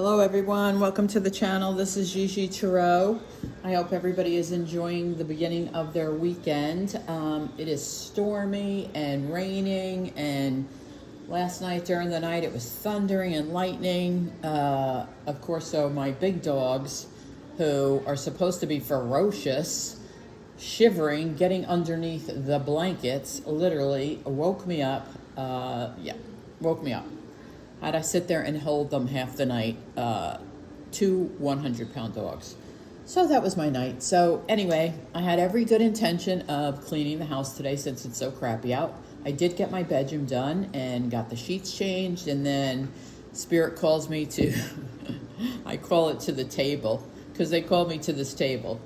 Hello everyone, welcome to the channel. This is GiGi Tarot. I hope everybody is enjoying the beginning of their weekend. It is stormy and raining, and last night during the night it was thundering and lightning. Of course, so my big dogs, who are supposed to be ferocious, shivering, getting underneath the blankets, literally woke me up. Woke me up. Had I sit there and hold them half the night, two 100-pound dogs. So that was my night. So anyway, I had every good intention of cleaning the house today since it's so crappy out. I did get my bedroom done and got the sheets changed, and then Spirit calls me to, I call it to the table, because they called me to this table.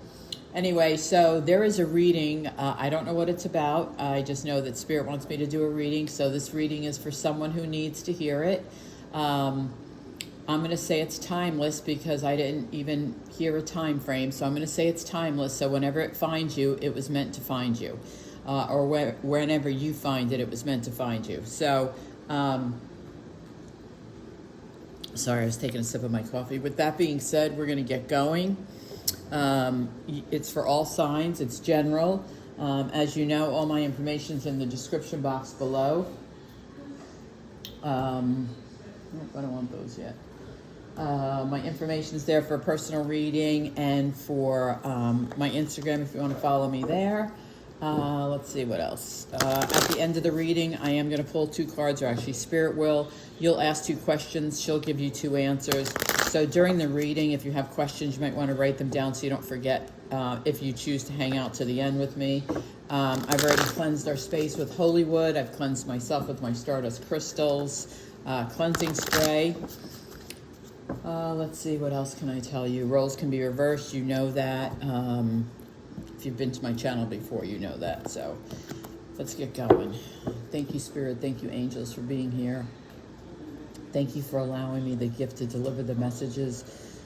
Anyway, so there is a reading. I don't know what it's about. I just know that Spirit wants me to do a reading. So this reading is for someone who needs to hear it. I'm going to say it's timeless because I didn't even hear a time frame. So I'm going to say it's timeless. So whenever it finds you, it was meant to find you. Or whenever you find it, it was meant to find you. So, sorry, I was taking a sip of my coffee. With that being said, we're going to get going. It's for all signs. It's general. As you know, all my information's in the description box below. I don't want those yet. My information's there for personal reading and for my Instagram if you want to follow me there. Let's see what else. At the end of the reading, I am going to pull two cards, or actually Spirit will. You'll ask two questions. She'll give you two answers. So during the reading, if you have questions, you might want to write them down so you don't forget if you choose to hang out to the end with me. I've already cleansed our space with holy wood. I've cleansed myself with my Stardust crystals, cleansing spray. Let's see, what else can I tell you? Roles can be reversed. You know that. If you've been to my channel before, you know that. So let's get going. Thank you, Spirit. Thank you, angels, for being here. Thank you for allowing me the gift to deliver the messages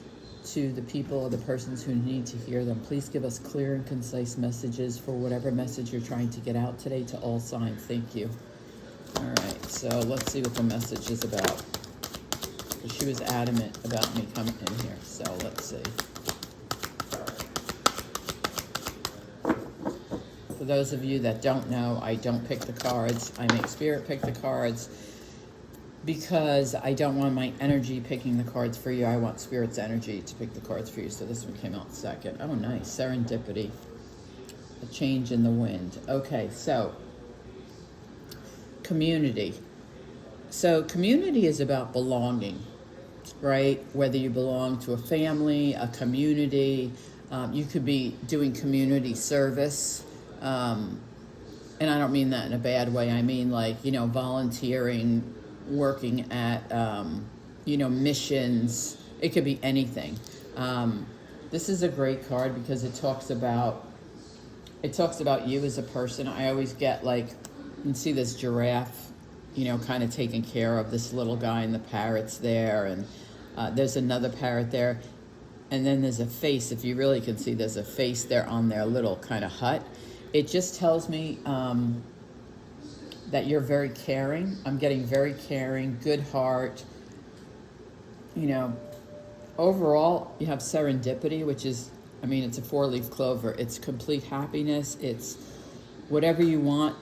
to the people or the persons who need to hear them. Please give us clear and concise messages for whatever message you're trying to get out today to all signs. Thank you. All right, so let's see what the message is about. She was adamant about me coming in here, so let's see. For those of you that don't know, I don't pick the cards. I make Spirit pick the cards because I don't want my energy picking the cards for you. I want Spirit's energy to pick the cards for you. So this one came out second. Oh, nice. Serendipity. A change in the wind. Okay, so community. So community is about belonging, right? Whether you belong to a family, a community, you could be doing community service. And I don't mean that in a bad way. I mean, like, you know, volunteering, working at, you know, missions. It could be anything. This is a great card because it talks about you as a person. I always get, like, you can see this giraffe, you know, kind of taking care of this little guy, and the parrot's there, and there's another parrot there. And then there's a face. If you really can see, there's a face there on their little kind of hut. It just tells me that you're very caring. I'm getting very caring, good heart. You know, overall, you have serendipity, which is, I mean, it's a four-leaf clover. It's complete happiness. It's whatever you want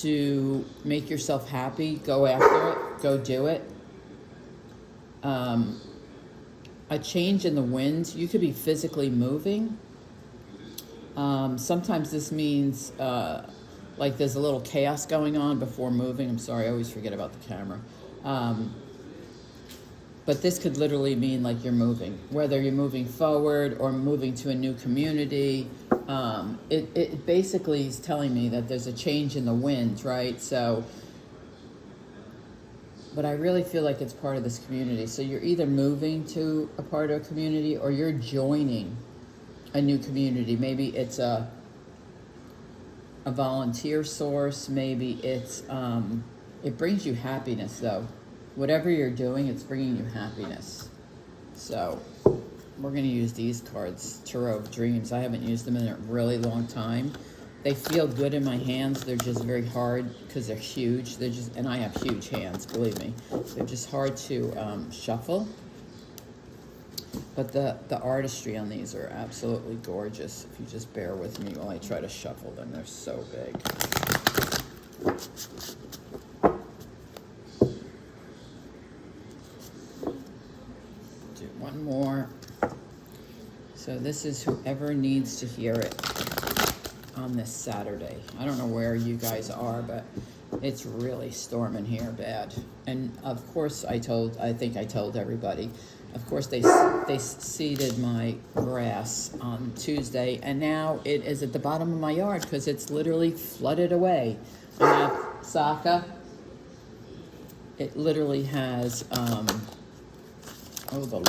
to make yourself happy, go after it, go do it. A change in the wind. You could be physically moving. Sometimes this means like there's a little chaos going on before moving. I'm sorry, I always forget about the camera. But this could literally mean like you're moving, whether you're moving forward or moving to a new community. It basically is telling me that there's a change in the wind, right? So, but I really feel like it's part of this community. So you're either moving to a part of a community or you're joining a new community. Maybe it's a volunteer source. Maybe it's, it brings you happiness though. Whatever you're doing, it's bringing you happiness. So we're going to use these cards, Tarot of Dreams. I haven't used them in a really long time. They feel good in my hands. They're just very hard because they're huge. They're just, and I have huge hands, believe me. They're just hard to shuffle. But the artistry on these are absolutely gorgeous. If you just bear with me while I try to shuffle them, they're so big. Do one more. So this is whoever needs to hear it on this Saturday. I don't know where you guys are, but it's really storming here bad. And of course I think I told everybody, of course they seeded my grass on Tuesday, and now it is at the bottom of my yard because it's literally flooded away. I have Saka. It literally has, the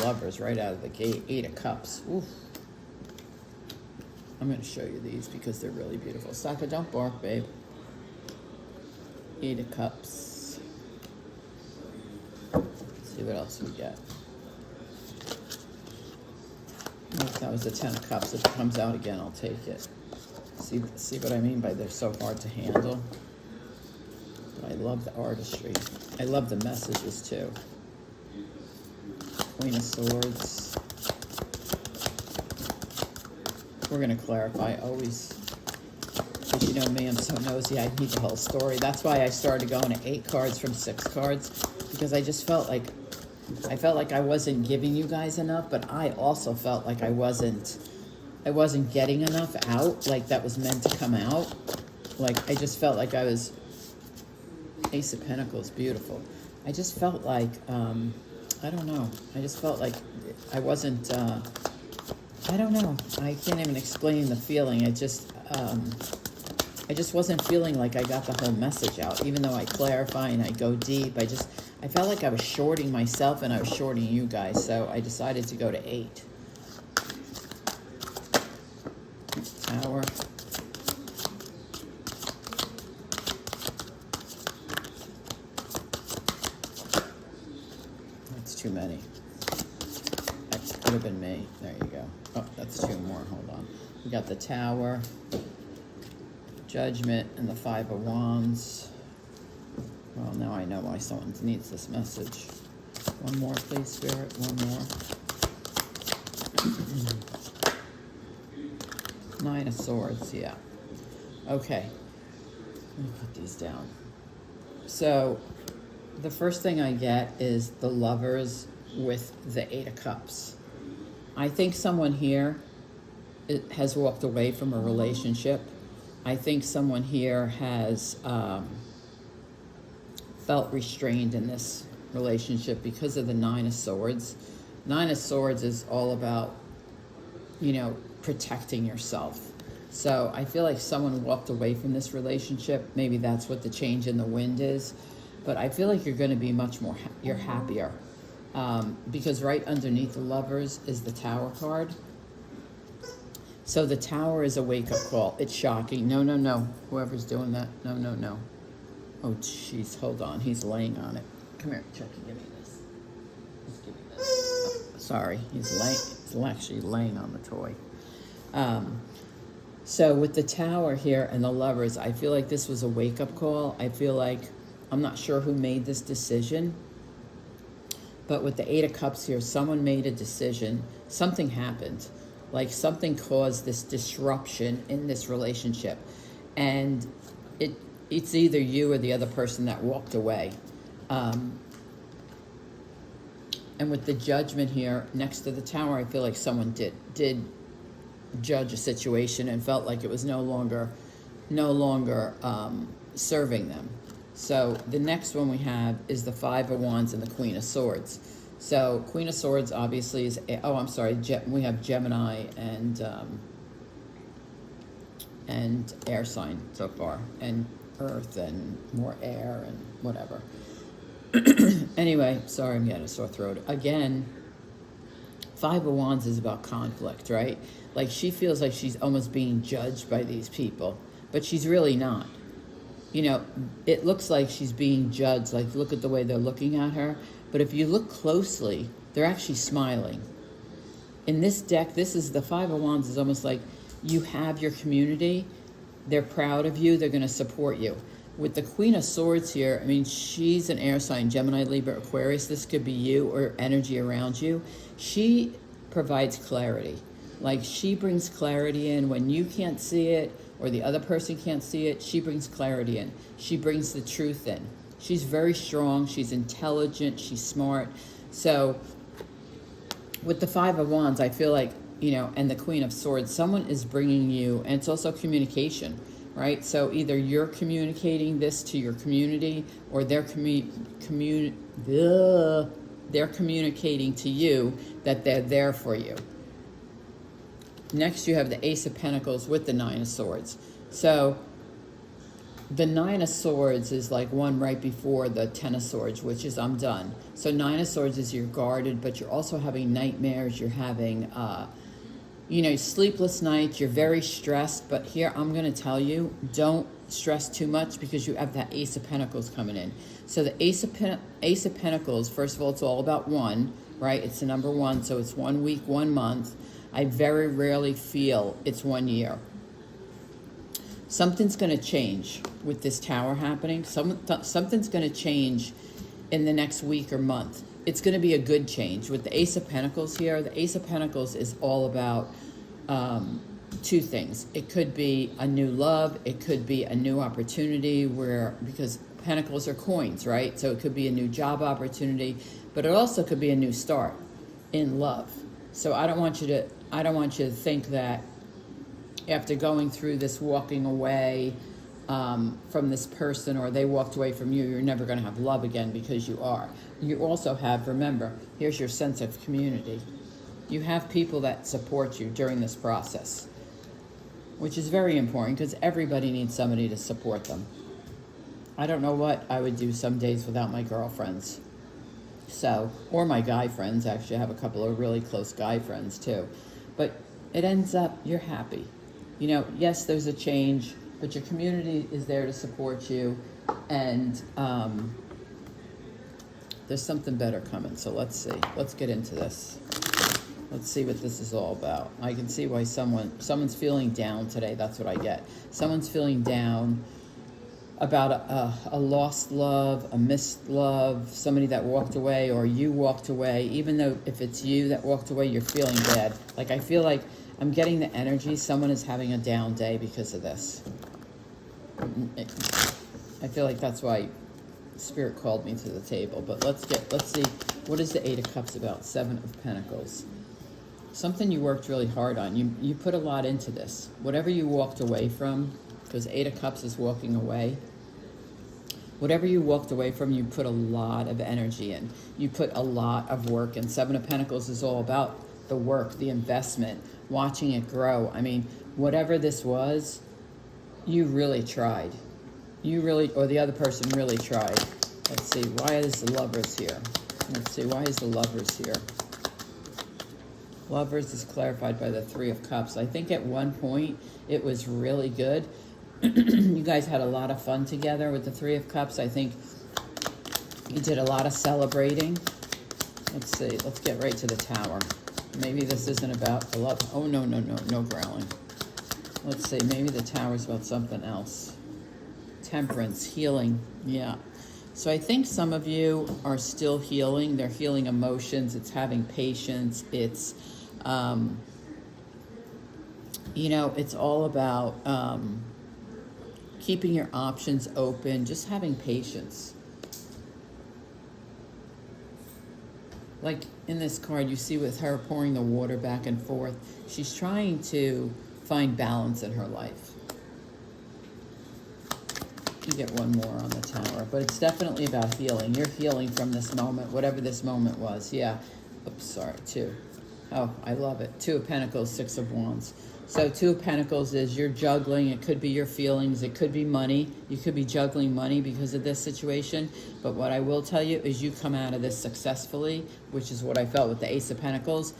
Lovers right out of the gate. 8 of Cups. Oof. I'm going to show you these because they're really beautiful. Saka, don't bark, babe. 8 of Cups. Let's see what else we get. Oh, that was the 10 of Cups. If it comes out again, I'll take it. See what I mean by they're so hard to handle? But I love the artistry. I love the messages, too. Queen of Swords. We're going to clarify always. Because you know me, I'm so nosy, I need the whole story. That's why I started going to 8 cards from 6 cards. Because I just felt like I wasn't giving you guys enough, but I also felt like I wasn't getting enough out, like that was meant to come out. Like I just felt like I was, Ace of Pentacles, beautiful. I just felt like, I don't know. I just felt like I wasn't, I don't know. I can't even explain the feeling. I just wasn't feeling like I got the whole message out. Even though I clarify and I go deep, I felt like I was shorting myself and I was shorting you guys. So I decided to go to 8. Tower. That's too many. That could have been me. There you go. Oh, that's 2 more. Hold on. We got the Tower, Judgment, and the 5 of Wands. Well, now I know why someone needs this message. One more, please, Spirit. One more. 9 of Swords, yeah. Okay. Let me put these down. So, the first thing I get is the Lovers with the 8 of Cups. I think someone here has walked away from a relationship. I think someone here has felt restrained in this relationship because of the 9 of Swords. 9 of Swords is all about, protecting yourself. So I feel like someone walked away from this relationship. Maybe that's what the change in the wind is. But I feel like you're going to be much more, you're happier. Because right underneath the Lovers is the Tower card. So the Tower is a wake-up call. It's shocking. No, no, no. Whoever's doing that. No, no, no. Oh, jeez. Hold on. He's laying on it. Come here, Chucky. Give me this. Just give me this. Oh, sorry. He's actually laying on the toy. So with the Tower here and the Lovers, I feel like this was a wake-up call. I feel like, I'm not sure who made this decision. But with the 8 of Cups here, someone made a decision. Something happened. Like something caused this disruption in this relationship. And it's either you or the other person that walked away. And with the Judgment here next to the Tower, I feel like someone did judge a situation and felt like it was no longer serving them. So the next one we have is the 5 of Wands and the Queen of Swords. So Queen of Swords obviously is, we have Gemini and air sign so far, and earth and more air and whatever. Anyway, sorry, I'm getting a sore throat. Again, 5 of Wands is about conflict, right? Like she feels like she's almost being judged by these people, but she's really not. It looks like she's being judged. Like, look at the way they're looking at her. But if you look closely, they're actually smiling. In this deck, this is the 5 of Wands is almost like you have your community. They're proud of you. They're going to support you. With the Queen of Swords here, I mean, she's an air sign, Gemini, Libra, Aquarius. This could be you or energy around you. She provides clarity. Like, she brings clarity in when you can't see it or the other person can't see it. She brings clarity in. She brings the truth in. She's very strong. She's intelligent. She's smart. So with the Five of Wands, I feel like, you know, and the Queen of Swords, someone is bringing you, and it's also communication, right? So either you're communicating this to your community, or they're communicating to you that they're there for you. Next, you have the Ace of Pentacles with the Nine of Swords. So the Nine of Swords is like one right before the Ten of Swords, which is I'm done. So Nine of Swords is you're guarded, but you're also having nightmares. You're having, you know, sleepless nights. You're very stressed. But here, I'm going to tell you, don't stress too much, because you have that Ace of Pentacles coming in. So the Ace of Pentacles, first of all, it's all about one, right? It's the number one, so it's 1 week, 1 month. I very rarely feel it's 1 year. Something's going to change with this Tower happening. Something's going to change in the next week or month. It's going to be a good change. With the Ace of Pentacles here, the Ace of Pentacles is all about two things. It could be a new love. It could be a new opportunity, because Pentacles are coins, right? So it could be a new job opportunity, but it also could be a new start in love. So I don't want you to think that after going through this walking away from this person, or they walked away from you, you're never going to have love again, because you are. You also have, remember, here's your sense of community. You have people that support you during this process, which is very important, because everybody needs somebody to support them. I don't know what I would do some days without my girlfriends. So, or my guy friends. Actually, I have a couple of really close guy friends too. But it ends up, you're happy. You know, yes, there's a change, but your community is there to support you, and there's something better coming. So let's see. Let's get into this. Let's see what this is all about. I can see why someone's feeling down today. That's what I get. Someone's feeling down about a lost love, a missed love, somebody that walked away, or you walked away. Even though if it's you that walked away, you're feeling bad. Like, I feel like I'm getting the energy. Someone is having a down day because of this. I feel like that's why Spirit called me to the table. But let's see, what is the Eight of Cups about? Seven of Pentacles. Something you worked really hard on. You put a lot into this. Whatever you walked away from, because Eight of Cups is walking away. Whatever you walked away from, you put a lot of energy in. You put a lot of work in. Seven of Pentacles is all about the work, the investment, watching it grow. I mean, whatever this was, you really tried. You really, or the other person really tried. Let's see, why is the Lovers here? Let's see, why is the Lovers here? Lovers is clarified by the Three of Cups. I think at one point it was really good. You guys had a lot of fun together with the Three of Cups. I think you did a lot of celebrating. Let's see. Let's get right to the Tower. Maybe this isn't about the love. Oh, no growling. Let's see. Maybe the Tower's about something else. Temperance, healing. Yeah. So I think some of you are still healing. They're healing emotions. It's having patience. It's, you know, it's all about keeping your options open, just having patience. Like in this card, you see with her pouring the water back and forth, she's trying to find balance in her life. You get one more on the Tower, but it's definitely about healing. You're healing from this moment, whatever this moment was. Yeah. Oops, sorry, two. Oh, I love it. Two of Pentacles, Six of Wands. So Two of Pentacles is you're juggling. It could be your feelings. It could be money. You could be juggling money because of this situation. But what I will tell you is you come out of this successfully, which is what I felt with the Ace of Pentacles,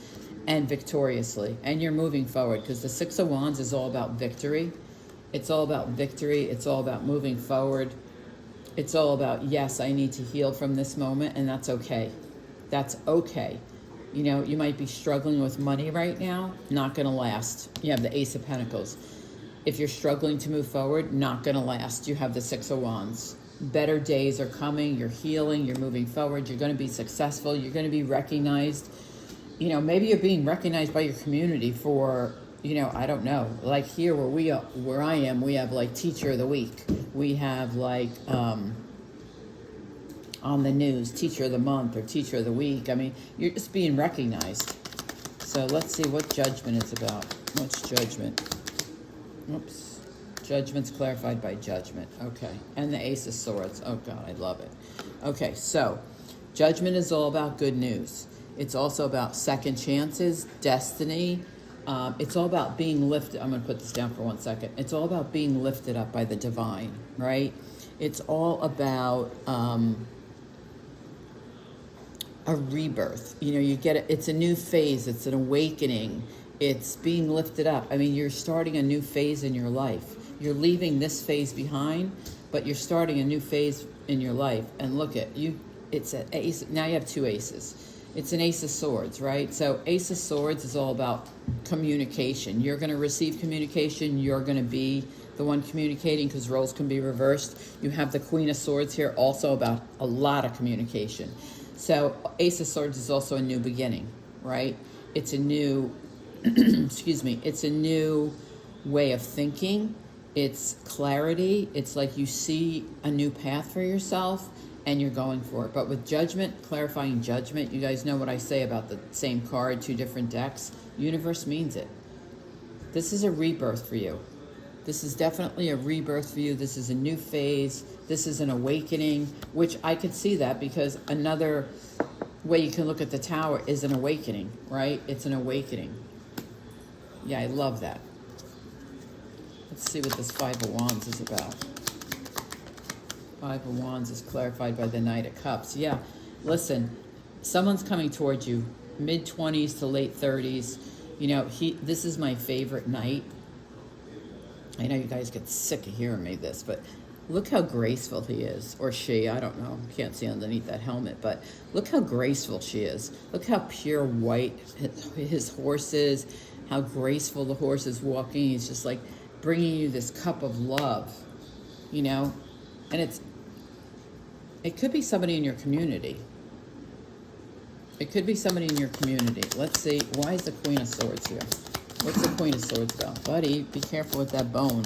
and victoriously. And you're moving forward, because the Six of Wands is all about victory. It's all about victory. It's all about moving forward. It's all about, yes, I need to heal from this moment, and that's okay. That's okay. You know, you might be struggling with money right now, not going to last. You have the Ace of Pentacles. If you're struggling to move forward, not going to last. You have the Six of Wands. Better days are coming. You're healing. You're moving forward. You're going to be successful. You're going to be recognized. you know, maybe you're being recognized by your community for, you know, I don't know, like here where I am, we have like teacher of the week. We have like, on the news, teacher of the month or teacher of the week. I mean, you're just being recognized. So let's see what judgment is about. What's judgment? Oops. Judgment's clarified by judgment. Okay. And the Ace of Swords. Oh, God, I love it. Okay, so judgment is all about good news. It's also about second chances, destiny. It's all about being lifted. I'm going to put this down for 1 second. It's all about being lifted up by the divine, right? It's all about a rebirth. You know, you get it. It's a new phase. It's an awakening. It's being lifted up. I mean, you're starting a new phase in your life. You're leaving this phase behind, but you're starting a new phase in your life. And look at you. It's an ace. Now you have 2 aces. It's an Ace of Swords, right? So Ace of Swords is all about communication. You're going to receive communication. You're going to be the one communicating, because roles can be reversed. You have the Queen of Swords here, also about a lot of communication. So Ace of Swords is also a new beginning, right? It's a new, excuse me, it's a new way of thinking. It's clarity. It's like you see a new path for yourself and you're going for it. But with judgment, clarifying judgment, you guys know what I say about the same card, 2 different decks. Universe means it. This is a rebirth for you. This is definitely a rebirth for you. This is a new phase. This is an awakening, which I could see that, because another way you can look at the Tower is an awakening, right? It's an awakening. Yeah, I love that. Let's see what this 5 of Wands is about. 5 of Wands is clarified by the Knight of Cups. Yeah, listen, someone's coming towards you, mid-20s to late 30s. You know, this is my favorite knight. I know you guys get sick of hearing me this, but look how graceful he is, or she, I don't know, can't see underneath that helmet, but look how graceful she is. Look how pure white his horse is, how graceful the horse is walking. He's just like bringing you this cup of love, you know, and it could be somebody in your community. It could be somebody in your community. Let's see, why is the Queen of Swords here? What's the Queen of Swords about? Buddy, be careful with that bone.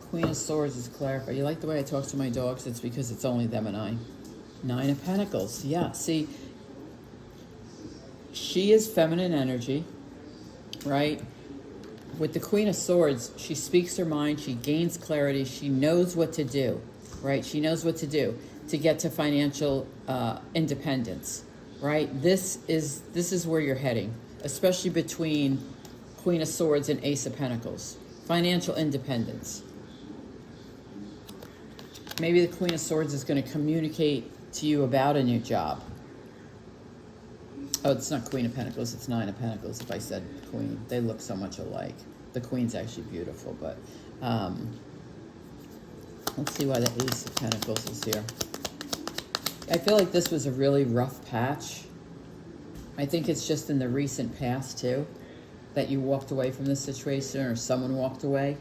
Queen of Swords is clarified. You like the way I talk to my dogs? It's because it's only them and I. 9 of Pentacles. Yeah, see, she is feminine energy, right? With the Queen of Swords, she speaks her mind. She gains clarity. She knows what to do, right? She knows what to do to get to financial independence, right? This is where you're heading, especially between Queen of Swords and Ace of Pentacles. Financial independence. Maybe the Queen of Swords is going to communicate to you about a new job. Oh, it's not Queen of Pentacles, it's 9 of Pentacles. If I said Queen, they look so much alike. The Queen's actually beautiful, but let's see why the Ace of Pentacles is here. I feel like this was a really rough patch. I think it's just in the recent past, too, that you walked away from this situation, or someone walked away.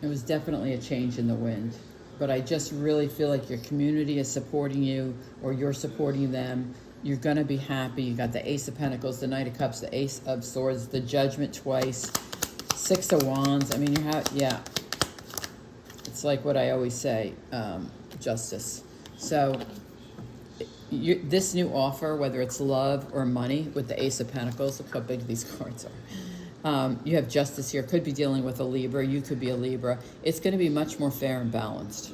It was definitely a change in the wind. But I just really feel like your community is supporting you, or you're supporting them. You're going to be happy. You got the Ace of Pentacles, the Knight of Cups, the Ace of Swords, the Judgment twice, 6 of Wands. I mean, yeah. It's like what I always say, justice. So this new offer, whether it's love or money, with the Ace of Pentacles, look how big these cards are. You have justice here. Could be dealing with a Libra. You could be a Libra. It's going to be much more fair and balanced.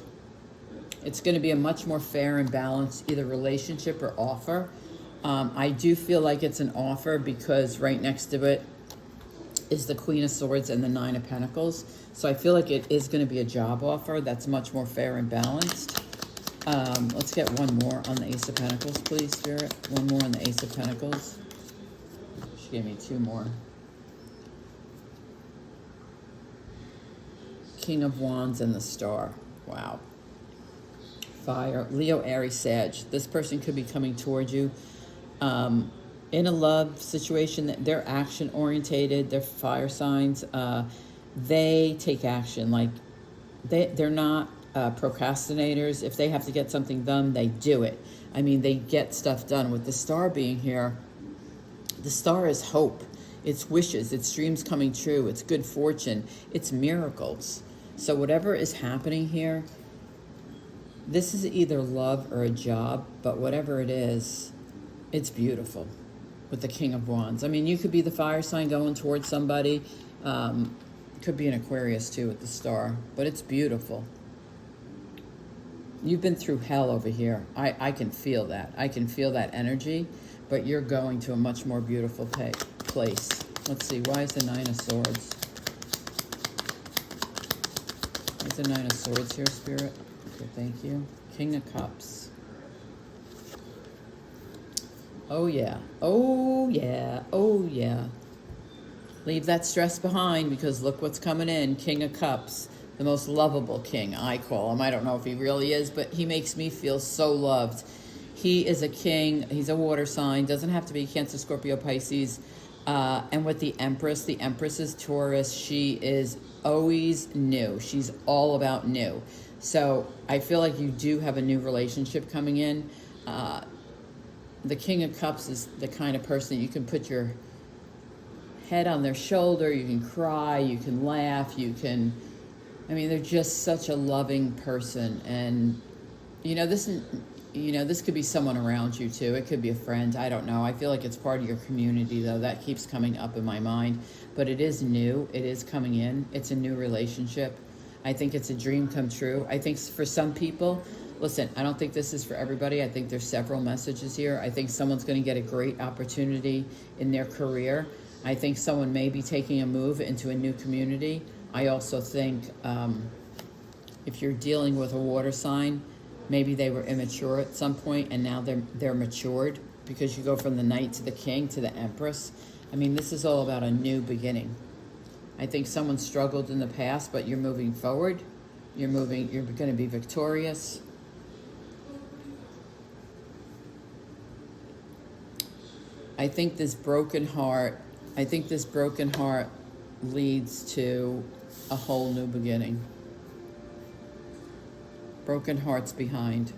It's going to be a much more fair and balanced either relationship or offer. I do feel like it's an offer because right next to it is the Queen of Swords and the 9 of Pentacles. So I feel like it is going to be a job offer that's much more fair and balanced. Let's get one more on the Ace of Pentacles, please, Spirit. One more on the Ace of Pentacles. She gave me 2 more. King of Wands and the Star. Wow. Fire. Leo, Aries, Sag. This person could be coming towards you in a love situation. That they're action orientated. They're fire signs. They take action. Like they're not procrastinators. If they have to get something done, they do it. I mean, they get stuff done. With the star being here, the star is hope. It's wishes. It's dreams coming true. It's good fortune. It's miracles. So whatever is happening here, this is either love or a job, but whatever it is, it's beautiful with the King of Wands. I mean, you could be the fire sign going towards somebody. Could be an Aquarius too with the star, but it's beautiful. You've been through hell over here. I can feel that. I can feel that energy, but you're going to a much more beautiful place. Let's see, why is the Nine of Swords? Why is the Nine of Swords here, Spirit? Okay, thank you. King of Cups. Oh yeah, oh yeah, oh yeah. Leave that stress behind because look what's coming in. King of Cups, the most lovable king, I call him. I don't know if he really is, but he makes me feel so loved. He is a king. He's a water sign. Doesn't have to be Cancer, Scorpio, Pisces. And with the Empress is Taurus. She is always new. She's all about new. So I feel like you do have a new relationship coming in. The King of Cups is the kind of person you can put your head on their shoulder, you can cry, you can laugh, I mean, they're just such a loving person. And this could be someone around you too. It could be a friend. I don't know. I feel like it's part of your community though. That keeps coming up in my mind, but it is new. It is coming in. It's a new relationship. I think it's a dream come true. I think for some people, listen, I don't think this is for everybody. I think there's several messages here. I think someone's going to get a great opportunity in their career. I think someone may be taking a move into a new community. I also think if you're dealing with a water sign, maybe they were immature at some point and now they're matured, because you go from the Knight to the King to the Empress. I mean, this is all about a new beginning. I think someone struggled in the past, but you're moving forward. You're going to be victorious. I think this broken heart leads to a whole new beginning. Broken hearts behind.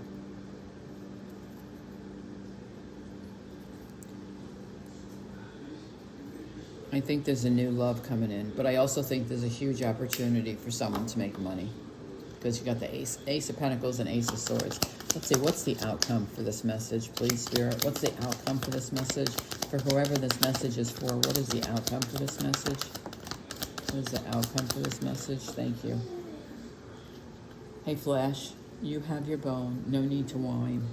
I think there's a new love coming in, but I also think there's a huge opportunity for someone to make money, because you got the Ace of Pentacles and Ace of Swords. Let's see, what's the outcome for this message, please, Spirit? What's the outcome for this message? For whoever this message is for, what is the outcome for this message? What is the outcome for this message? Thank you. Hey, Flash, you have your bone. No need to whine.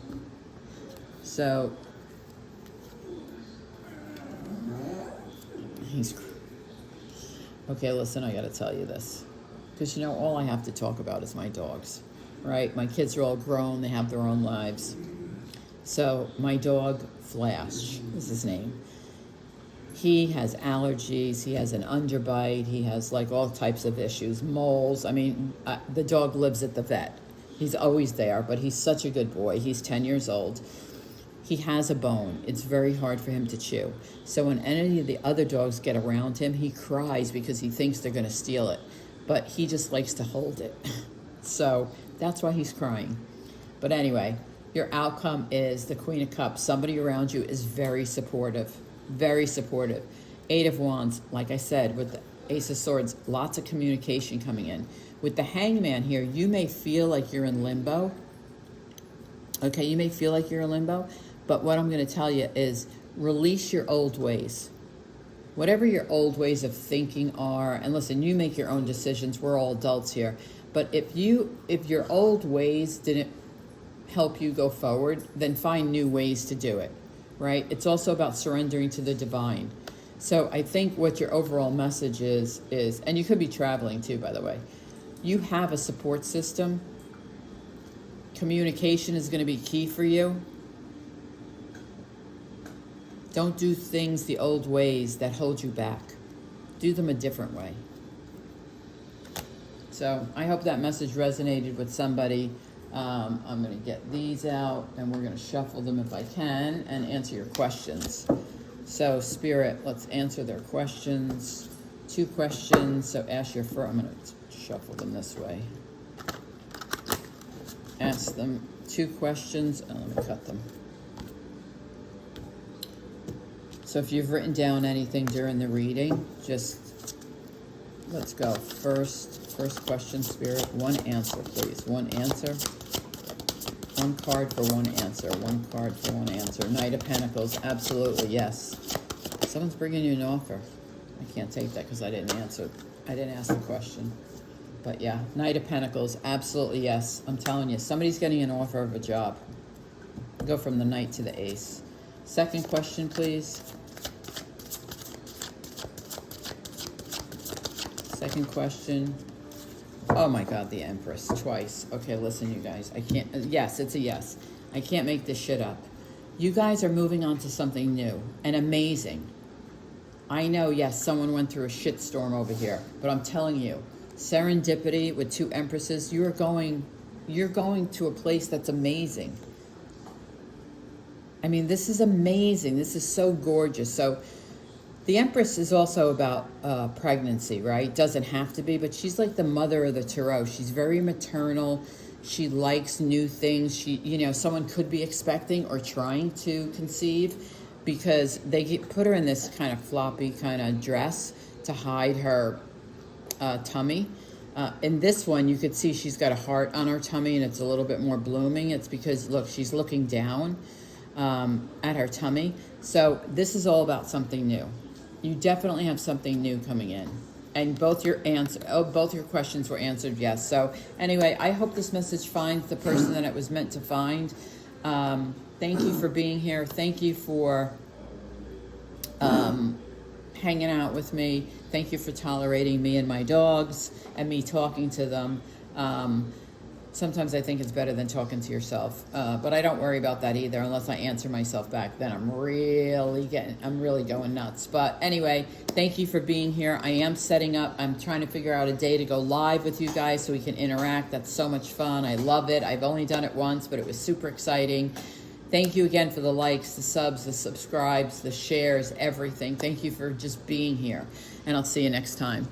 So, okay, listen, I got to tell you this. Because, all I have to talk about is my dogs, right? My kids are all grown. They have their own lives. So my dog, Flash, is his name. He has allergies. He has an underbite. He has like all types of issues, moles. I mean, the dog lives at the vet. He's always there, but he's such a good boy. He's 10 years old. He has a bone. It's very hard for him to chew. So when any of the other dogs get around him, he cries because he thinks they're going to steal it. But he just likes to hold it. So that's why he's crying. But anyway, your outcome is the Queen of Cups. Somebody around you is very supportive. Very supportive. Eight of Wands, like I said, with the Ace of Swords, lots of communication coming in. With the Hangman here, you may feel like you're in limbo. Okay, you may feel like you're in limbo. But what I'm going to tell you is release your old ways. Whatever your old ways of thinking are, and listen, you make your own decisions. We're all adults here. But if your old ways didn't help you go forward, then find new ways to do it, right? It's also about surrendering to the divine. So I think what your overall message is, and you could be traveling too, by the way. You have a support system. Communication is going to be key for you. Don't do things the old ways that hold you back. Do them a different way. So I hope that message resonated with somebody. I'm going to get these out and we're going to shuffle them if I can and answer your questions. So Spirit, let's answer their questions. 2 questions. So ask your first. I'm going to shuffle them this way. ask them 2 questions. Oh, let me cut them. So if you've written down anything during the reading, just let's go. First question, Spirit. 1 answer, please. 1 answer. 1 card for 1 answer. 1 card for 1 answer. Knight of Pentacles. Absolutely, yes. Someone's bringing you an offer. I can't take that because I didn't answer. I didn't ask the question. But yeah, Knight of Pentacles. Absolutely, yes. I'm telling you, somebody's getting an offer of a job. Go from the Knight to the Ace. Second question, please. Second question. Oh my God, the Empress, twice. Okay, listen, you guys. I can't, yes, it's a yes. I can't make this shit up. You guys are moving on to something new and amazing. I know, yes, someone went through a shitstorm over here, but I'm telling you, serendipity with 2 Empresses, you're going to a place that's amazing. I mean, this is amazing. This is so gorgeous. So the Empress is also about pregnancy, right? Doesn't have to be, but she's like the mother of the Tarot. She's very maternal. She likes new things. She, you know, someone could be expecting or trying to conceive because they put her in this kind of floppy kind of dress to hide her tummy. In this one, you could see she's got a heart on her tummy and it's a little bit more blooming. It's because, look, she's looking down at her tummy. So this is all about something new. You definitely have something new coming in. And both your questions were answered yes. So anyway, I hope this message finds the person that it was meant to find. Thank you for being here. Thank you for hanging out with me. Thank you for tolerating me and my dogs and me talking to them. Sometimes I think it's better than talking to yourself, but I don't worry about that either unless I answer myself back. Then I'm really going nuts. But anyway, thank you for being here. I am setting up. I'm trying to figure out a day to go live with you guys so we can interact. That's so much fun. I love it. I've only done it once, but it was super exciting. Thank you again for the likes, the subs, the subscribes, the shares, everything. Thank you for just being here, and I'll see you next time.